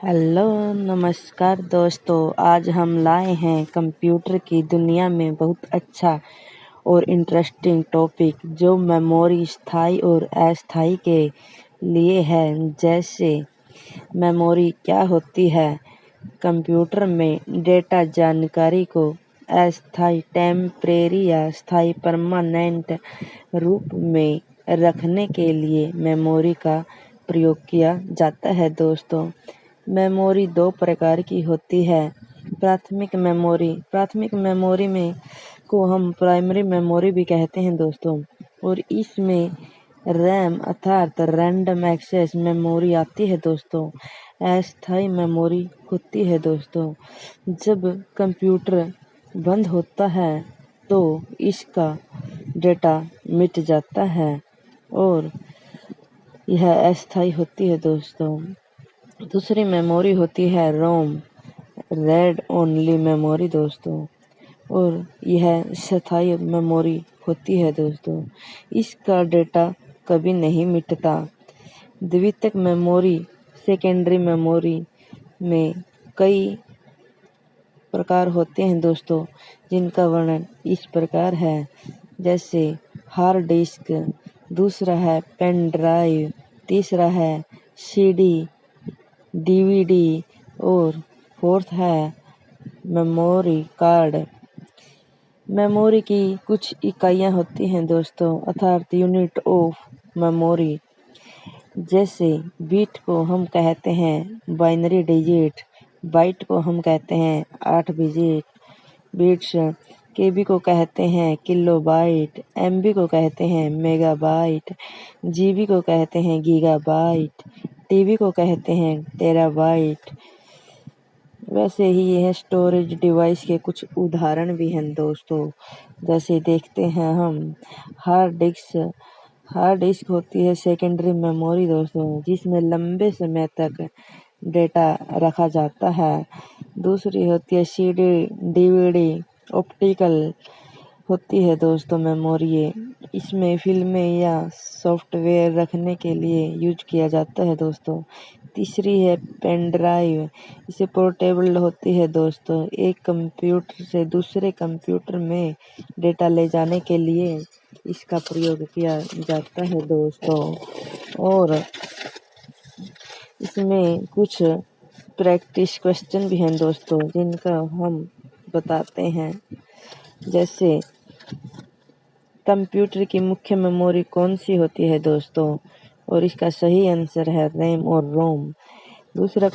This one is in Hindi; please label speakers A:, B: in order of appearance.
A: हेलो नमस्कार दोस्तों, आज हम लाए हैं कंप्यूटर की दुनिया में बहुत अच्छा और इंटरेस्टिंग टॉपिक जो मेमोरी स्थायी और अस्थायी के लिए है। जैसे मेमोरी क्या होती है? कंप्यूटर में डेटा जानकारी को अस्थायी टेम्परेरी या स्थायी परमानेंट रूप में रखने के लिए मेमोरी का प्रयोग किया जाता है। दोस्तों, मेमोरी दो प्रकार की होती है। प्राथमिक मेमोरी में को हम प्राइमरी मेमोरी भी कहते हैं दोस्तों, और इसमें रैम अर्थात रैंडम एक्सेस मेमोरी आती है दोस्तों। अस्थायी मेमोरी होती है दोस्तों, जब कंप्यूटर बंद होता है तो इसका डेटा मिट जाता है और यह अस्थायी होती है दोस्तों। दूसरी मेमोरी होती है रोम, रेड ओनली मेमोरी दोस्तों, और यह स्थायी मेमोरी होती है दोस्तों। इसका डेटा कभी नहीं मिटता। द्वितीयक मेमोरी, सेकेंडरी मेमोरी में कई प्रकार होते हैं दोस्तों, जिनका वर्णन इस प्रकार है। जैसे हार्ड डिस्क, दूसरा है पेन ड्राइव, तीसरा है सीडी, डीवीडी और फोर्थ है मेमोरी कार्ड। मेमोरी की कुछ इकाइयाँ होती हैं दोस्तों, अर्थात यूनिट ऑफ मेमोरी। जैसे बिट को हम कहते हैं बाइनरी डिजिट, बाइट को हम कहते हैं 8 बिट्स, केबी को कहते हैं किलोबाइट, एमबी को कहते हैं मेगाबाइट, जीबी को कहते हैं गीगाबाइट, टीबी को कहते हैं टेराबाइट। वैसे ही यह स्टोरेज डिवाइस के कुछ उदाहरण भी हैं दोस्तों। जैसे देखते हैं हम हार्ड डिस्क होती है सेकेंडरी मेमोरी दोस्तों, जिसमें लंबे समय तक डेटा रखा जाता है। दूसरी होती है सीडी, डीवीडी, ऑप्टिकल होती है दोस्तों मेमोरी। इसमें फिल्में या सॉफ्टवेयर रखने के लिए यूज किया जाता है दोस्तों। तीसरी है पेन ड्राइव, इसे पोर्टेबल होती है दोस्तों, एक कंप्यूटर से दूसरे कंप्यूटर में डेटा ले जाने के लिए इसका प्रयोग किया जाता है दोस्तों। और इसमें कुछ प्रैक्टिस क्वेश्चन भी हैं दोस्तों, जिनका हम बताते हैं। जैसे कंप्यूटर की मुख्य मेमोरी कौन सी होती है दोस्तों? और इसका सही आंसर है रैम और रोम। दूसरा